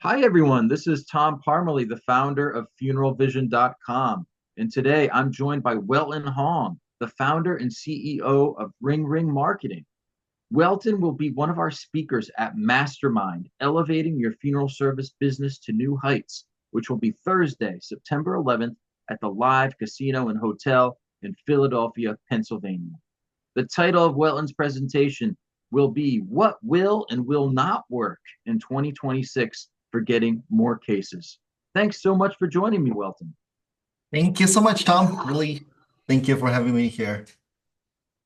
Hi, everyone. This is Tom Parmalee, the founder of funeralvision.com. And today I'm joined by Welton Hong, the founder and CEO of Ring Ring Marketing. Welton will be one of our speakers at Mastermind, elevating your funeral service business to new heights, which will be Thursday, September 11th at the Live Casino and Hotel in Philadelphia, Pennsylvania. The title of Welton's presentation will be What Will and Will Not Work in 2026 for Getting More Cases. Thanks so much for joining me, Welton. Thank you so much, Tom. Really, thank you for having me here.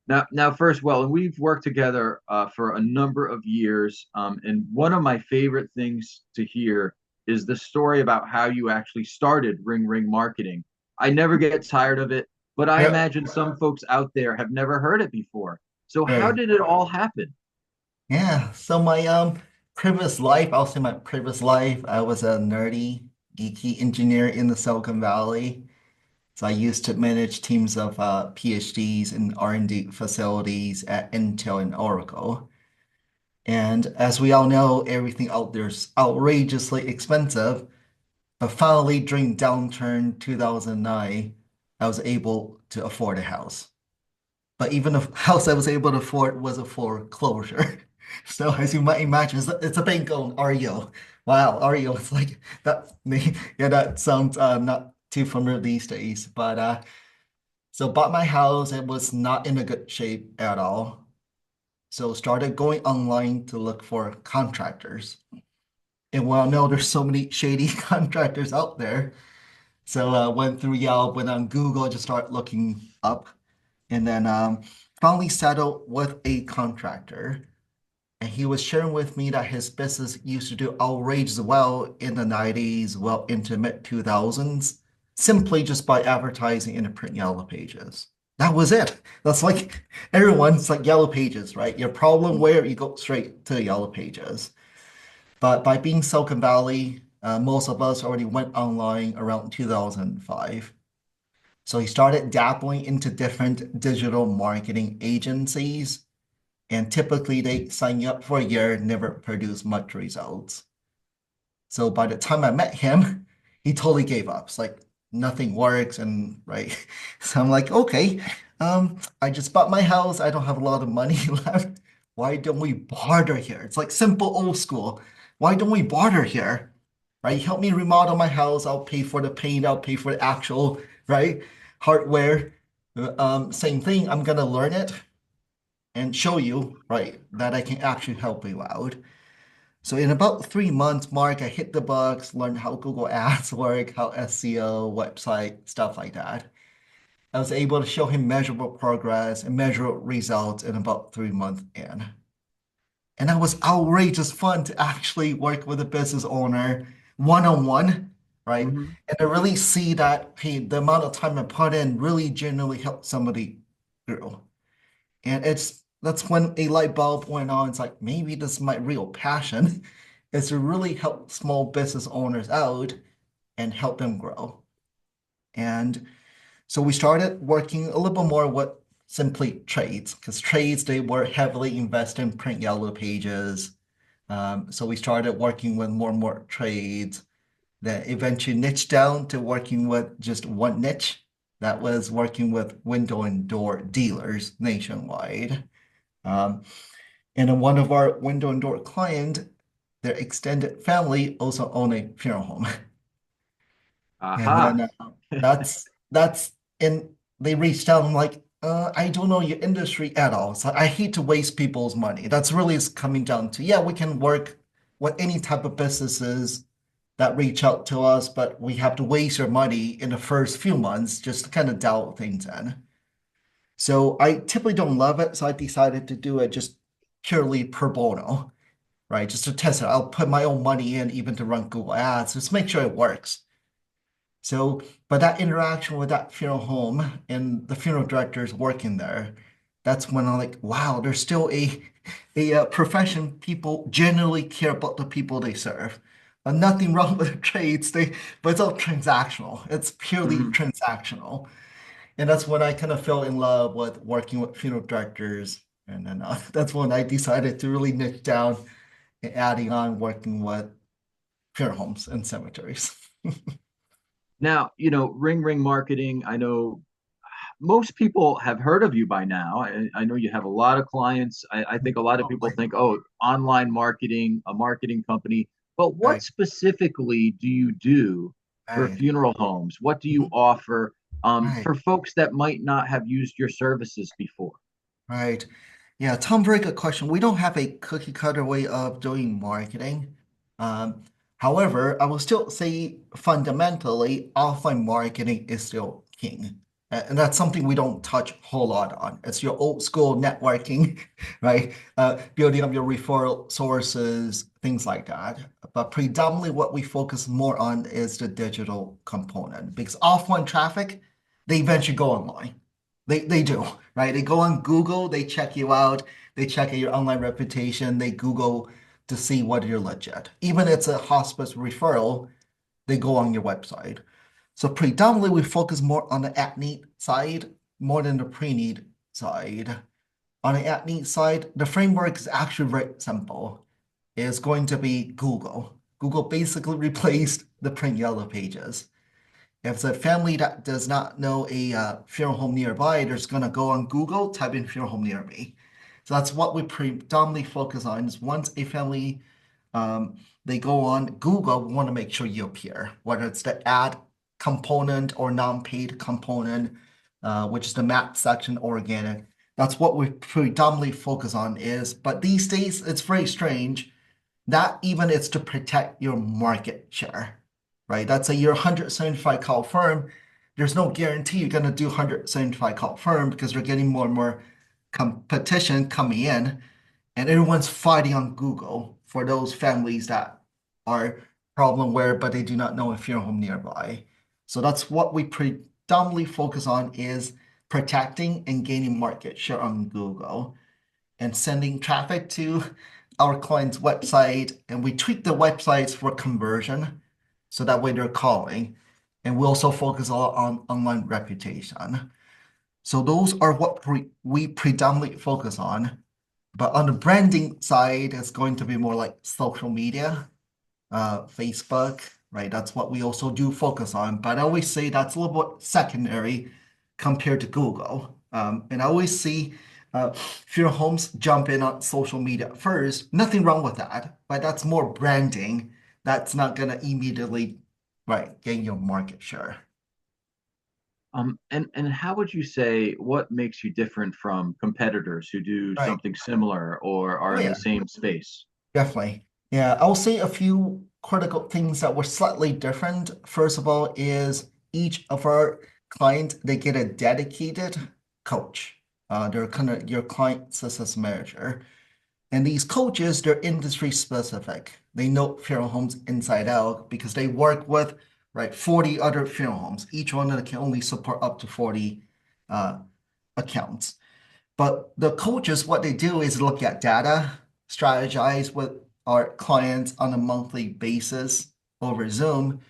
Now, first, well, we've worked together for a number of years, and one of my favorite things to hear is the story about how you actually started Ring Ring Marketing. I never get tired of it, but I Yeah, imagine some folks out there have never heard it before. So, how right. did it all happen? Yeah. So my previous life, I'll say my previous life, I was a nerdy, geeky engineer in the Silicon Valley. So I used to manage teams of PhDs in R&D facilities at Intel and Oracle. And as we all know, everything out there is outrageously expensive. But finally, during downturn 2009, I was able to afford a house. But even the house I was able to afford was a foreclosure. So as you might imagine, it's a bank owned REO. Wow, REO is like that. Yeah, that sounds not too familiar these days. But so bought my house. It was not in a good shape at all. So started going online to look for contractors. And well, no, there's so many shady contractors out there. So went through Yelp, went on Google, just start looking up, and then finally settled with a contractor. And he was sharing with me that his business used to do outrageous well in the 90s, well into mid 2000s, simply just by advertising in the print yellow pages. That was it. That's like everyone's like yellow pages, right? Your problem where you go straight to the yellow pages. But by being Silicon Valley, most of us already went online around 2005. So he started dabbling into different digital marketing agencies, and typically they sign you up for a year, never produce much results. So by the time I met him, he totally gave up. It's like nothing works, and right. So I'm like, okay, I just bought my house. I don't have a lot of money left. Why don't we barter here? It's like simple old school. Why don't we barter here? Right? Help me remodel my house. I'll pay for the paint. I'll pay for the actual, right, hardware. Same thing. I'm gonna learn it and show you, right, that I can actually help you out. So in about 3 months, Mark, I hit the books, learned how Google Ads work, how SEO, website, stuff like that. I was able to show him measurable progress and measurable results in about 3 months in. And that was outrageous fun to actually work with a business owner one-on-one, right? Mhm. And to really see that, hey, the amount of time I put in really genuinely helped somebody grow. And that's when a light bulb went on. It's like maybe this is my real passion is to really help small business owners out and help them grow. And so we started working a little bit more with simply trades because trades they were heavily invested in print yellow pages. So we started working with more and more trades that eventually niched down to working with just one niche that was working with window and door dealers nationwide. Um, and then one of our window and door client, their extended family also own a funeral home. And Aha. then that's and they reached out. I'm like, I don't know your industry at all. So I hate to waste people's money. That's really is coming down to, yeah, we can work with any type of businesses that reach out to us, but we have to waste your money in the first few months just to kind of dial things in. So I typically don't love it, so I decided to do it just purely pro bono, right? Just to test it. I'll put my own money in even to run Google Ads, just make sure it works. So, but that interaction with that funeral home and the funeral directors working there, that's when I'm like, wow, there's still a profession people genuinely care about the people they serve. Nothing wrong with the trades, but it's all transactional. It's purely Mhm. transactional. And that's when I kind of fell in love with working with funeral directors. And then that's when I decided to really niche down and adding on working with funeral homes and cemeteries. Now, Ring Ring Marketing, I know most people have heard of you by now. I know you have a lot of clients. I think a lot of people Totally. think, oh, online marketing, a marketing company. But what Right, specifically do you do for right, funeral homes? What do you mhm, offer right, for folks that might not have used your services before? right. Yeah, Tom, very good question. We don't have a cookie cutter way of doing marketing. Um, However, I will still say fundamentally, offline marketing is still king. And that's something we don't touch a whole lot on. It's your old school networking, right? Building up your referral sources, things like that. But predominantly what we focus more on is the digital component because offline traffic, they eventually go online. They do, right? They go on Google, they check you out, they check your online reputation, they Google to see whether you're legit. Even if it's a hospice referral, they go on your website. So predominantly we focus more on the at-need side more than the pre-need side. On the at-need side, the framework is actually very simple. It's going to be Google. Google basically replaced the print yellow pages. If it's a family that does not know a funeral home nearby, they're just going to go on Google, type in funeral home near me. So that's what we predominantly focus on is once a family they go on Google, we want to make sure you appear, whether it's the ad component or non-paid component, which is the map section organic. That's what we predominantly focus on is, but these days it's very strange that even it's to protect your market share, right? That's a you're 175 call firm. There's no guarantee you're going to do 175 call firm because they're getting more and more competition coming in, and everyone's fighting on Google for those families that are problem aware, but they do not know a funeral home nearby. So that's what we predominantly focus on is protecting and gaining market share on Google and sending traffic to our client's website. And we tweak the websites for conversion so that way they're calling. And we also focus a lot on online reputation. So those are what we predominantly focus on. But on the branding side, it's going to be more like social media, Facebook, right? That's what we also do focus on. But I always say that's a little bit secondary compared to Google. And I always see funeral homes jump in on social media first. Nothing wrong with that, but that's more branding. That's not going to immediately, right, gain your market share. And how would you say what makes you different from competitors who do Right. something similar or are Oh, in yeah. the same space? Definitely. Yeah, I'll say a few critical things that were slightly different. First of all, is each of our clients, they get a dedicated coach. They're kind of your client success manager. And these coaches, they're industry specific. They know funeral homes inside out because they work with, right, 40 other funeral homes. Each one of them can only support up to 40 uh, accounts. But the coaches, what they do is look at data, strategize with our clients on a monthly basis over Zoom.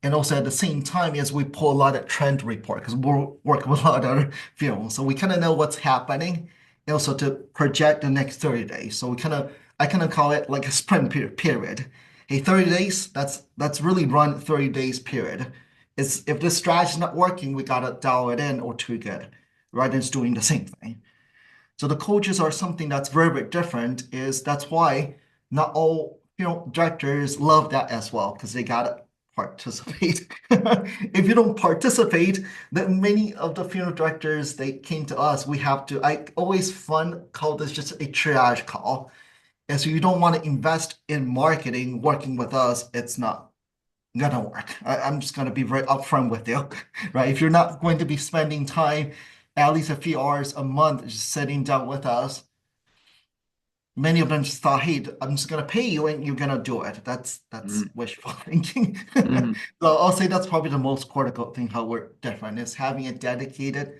And also at the same time, as we pull a lot of trend report, because we're working with a lot of other fields. So we kind of know what's happening and also to project the next 30 days. So I kind of call it like a sprint period. Hey, 30 days, that's really run 30 days period. It's if this strategy is not working, we gotta dial it in or tweak it rather than just doing the same thing. So the coaches are something that's very, very different. Is that's why not all directors love that as well because they gotta participate. If you don't participate, then many of the funeral directors they came to us. We have to. I always fun call this just a triage call. And so you don't want to invest in marketing working with us. It's not gonna work. I'm just gonna be very upfront with you, right? If you're not going to be spending time at least a few hours a month just sitting down with us, many of them just thought, hey, I'm just gonna pay you and you're gonna do it. That's Mm-hmm. wishful thinking. Mm-hmm. So I'll say that's probably the most critical thing how we're different is having a dedicated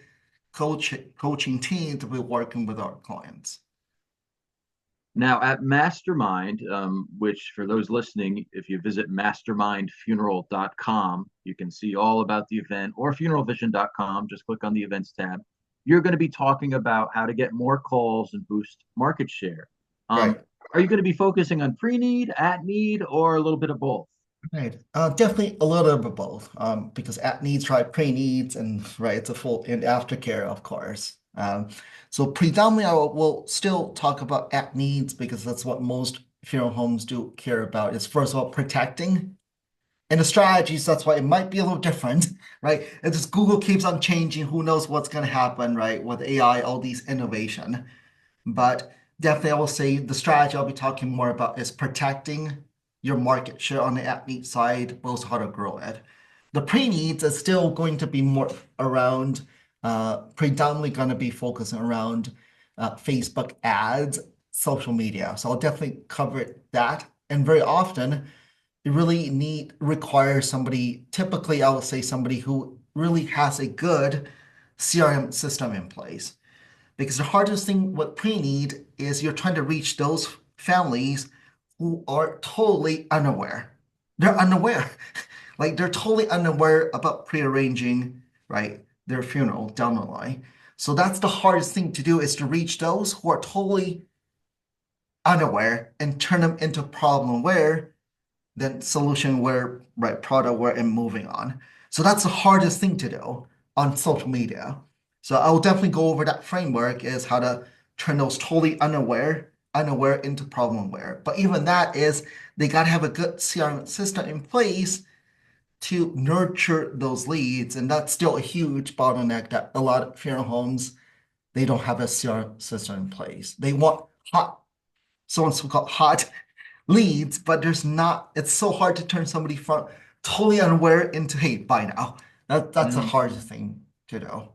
coaching team to be working with our clients. Now, at Mastermind, which for those listening, if you visit mastermindfuneral.com, you can see all about the event or funeralvision.com. Just click on the events tab. You're going to be talking about how to get more calls and boost market share. Right. Are you going to be focusing on pre need, at need, or a little bit of both? Right. Definitely a little bit of both. Because at needs, right, pre-needs, and right, it's a full and aftercare, of course. So predominantly, will still talk about at needs because that's what most funeral homes do care about. Is first of all protecting, and the strategies. That's why it might be a little different, right? It's just Google keeps on changing. Who knows what's going to happen, right? With AI, all these innovation. But definitely, I will say the strategy I'll be talking more about is protecting your market share on the at-need side, but also how to grow it. The pre-needs is still going to be more around, predominantly going to be focusing around Facebook ads, social media. So I'll definitely cover that. And very often, you really need require somebody, typically, I would say somebody who really has a good CRM system in place. Because the hardest thing with pre-need is you're trying to reach those families who are totally unaware. They're unaware. Like they're totally unaware about pre-arranging, right, their funeral down the line. So that's the hardest thing to do is to reach those who are totally unaware and turn them into problem aware, then solution where, right, product where and moving on. So that's the hardest thing to do on social media. So I will definitely go over that framework is how to turn those totally unaware into problem aware. But even that is they got to have a good CRM system in place to nurture those leads. And that's still a huge bottleneck that a lot of funeral homes, they don't have a CRM system in place. They want hot, so-called hot leads, but there's not, it's so hard to turn somebody from totally unaware into, hey, buy now. That's a Mhm. hard thing to do.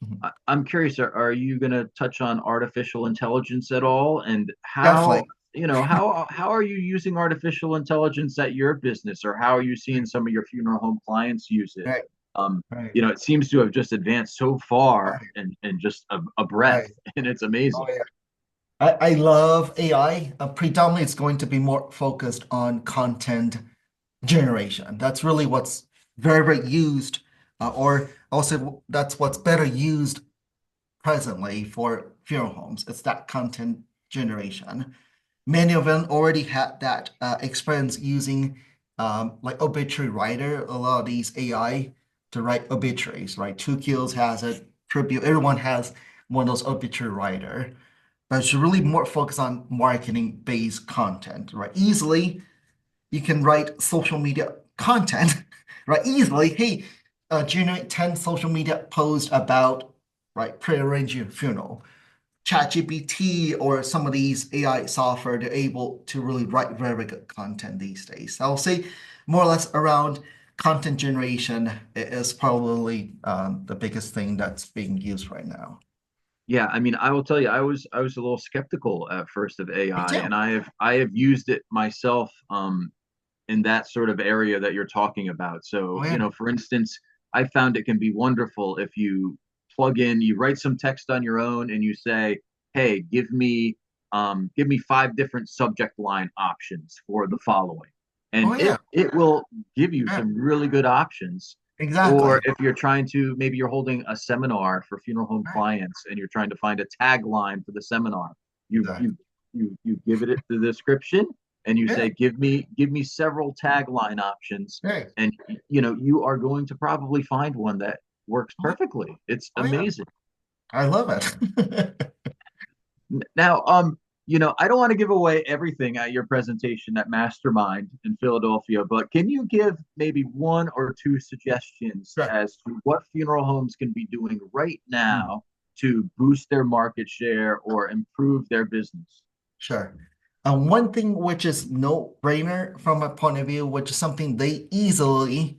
Mhm. I'm curious, are you going to touch on artificial intelligence at all? And how, Definitely. how are you using artificial intelligence at your business, or how are you seeing some of your funeral home clients use it? Right, Um, right, it seems to have just advanced so far right, and just a breath, right. and it's Oh, amazing. yeah. I love AI. Predominantly, it's going to be more focused on content generation. That's really what's very, very used, or also that's what's better used presently for funeral homes. It's that content generation. Many of them already had that experience using like obituary writer, a lot of these AI to write obituaries, right? Two Kills has a tribute. Everyone has one of those obituary writer, but it's really more focused on marketing-based content, right? Easily, you can write social media content, right? Easily, hey, generate 10 social media posts about, right, pre-arranging a funeral. ChatGPT or some of these AI software, they're able to really write very good content these days. I'll say more or less around content generation is probably the biggest thing that's being used right now. Yeah, I mean, I will tell you, I was a little skeptical at first of Me AI, too. and I have used it myself in that sort of area that you're talking about. So, Oh yeah. for instance, I found it can be wonderful if you you write some text on your own and you say, "Hey, give me 5 different subject line options for the following," and Oh it yeah. it will give you Yeah. some really good options. Or Exactly. if you're trying to, maybe you're holding a seminar for funeral home Right. clients and you're trying to find a tagline for the seminar, you Exactly. you you give it the description and you Yeah. say, give me several tagline options, Right. and you are going to probably find one that works Oh, perfectly. It's oh yeah. amazing. I love it. Now, I don't want to give away everything at your presentation at Mastermind in Philadelphia, but can you give maybe one or two suggestions Sure. as to what funeral homes can be doing right Mm, now to boost their market share or improve their business? sure. One thing which is no brainer from my point of view, which is something they easily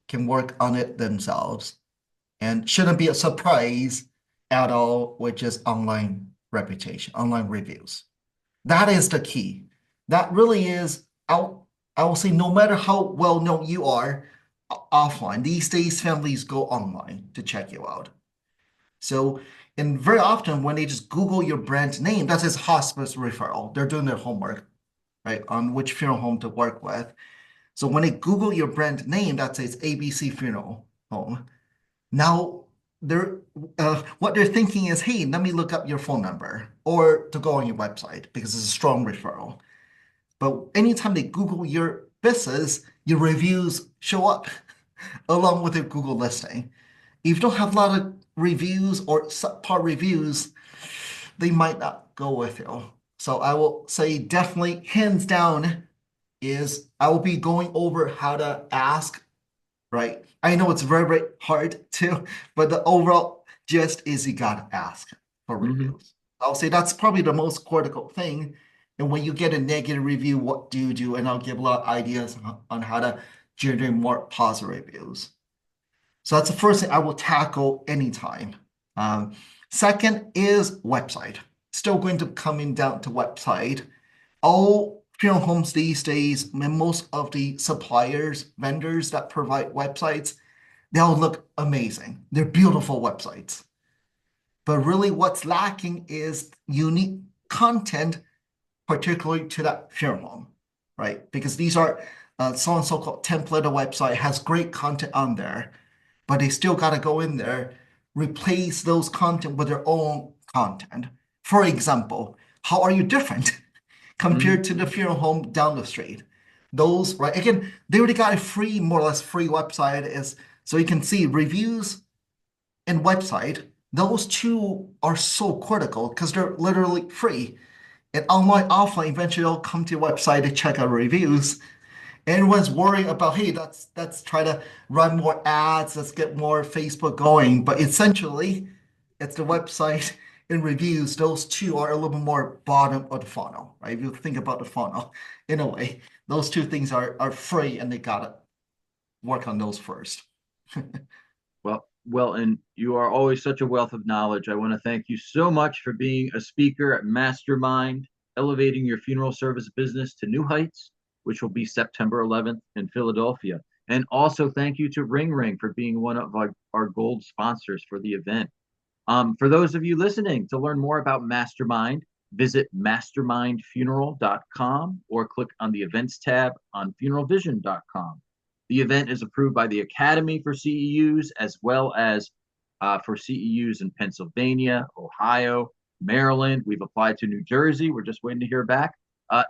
can work on it themselves and shouldn't be a surprise at all, which is online reputation, online reviews. That is the key. That really is, I will say, no matter how well known you are offline, these days families go online to check you out. So, and very often when they just Google your brand name, that says hospice referral. They're doing their homework, right, on which funeral home to work with. So when they Google your brand name, that says ABC Funeral Home. Now they're what they're thinking is, hey, let me look up your phone number or to go on your website because it's a strong referral. But anytime they Google your business, your reviews show up along with your Google listing. If you don't have a lot of reviews or subpar reviews, they might not go with you. So I will say definitely hands down is I will be going over how to ask, right? I know it's very, very hard to, but the overall gist is you gotta ask for Hmm. reviews. I'll say that's probably the most critical thing. And when you get a negative review, what do you do? And I'll give a lot of ideas on how to generate more positive reviews. So that's the first thing I will tackle anytime. Um, Second is website. Still going to coming down to website. All funeral homes these days, and most of the suppliers, vendors that provide websites, they all look amazing. They're beautiful websites. But really, what's lacking is unique content, particularly to that funeral home, right? Because these are so and so called template of website has great content on there, but they still got to go in there, replace those content with their own content. For example, how are you different compared Hmm. to the funeral home down the street? Those, right? Again, they already got a free, more or less free website is so you can see reviews and website. Those two are so critical because they're literally free. And online, offline, eventually they'll come to your website to check out reviews. Everyone's worrying about, hey, let's try to run more ads, let's get more Facebook going. But essentially, it's the website and reviews. Those two are a little bit more bottom of the funnel, right? If you think about the funnel in a way, those two things are free and they gotta work on those first. Well, and you are always such a wealth of knowledge. I want to thank you so much for being a speaker at Mastermind, elevating your funeral service business to new heights, which will be September 11th in Philadelphia. And also thank you to Ring Ring for being one of our gold sponsors for the event. For those of you listening, to learn more about Mastermind, visit mastermindfuneral.com or click on the events tab on funeralvision.com. The event is approved by the Academy for CEUs as well as for CEUs in Pennsylvania, Ohio, Maryland. We've applied to New Jersey. We're just waiting to hear back,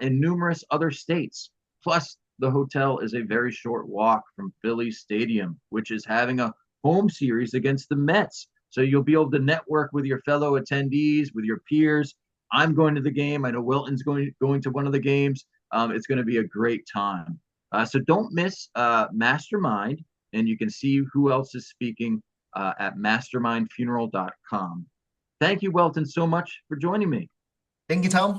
and numerous other states. Plus, the hotel is a very short walk from Phillies Stadium, which is having a home series against the Mets. So you'll be able to network with your fellow attendees, with your peers. I'm going to the game. I know Wilton's going to one of the games. It's going to be a great time. So don't miss Mastermind, and you can see who else is speaking at mastermindfuneral.com. Thank you, Welton, so much for joining me. Thank you, Tom.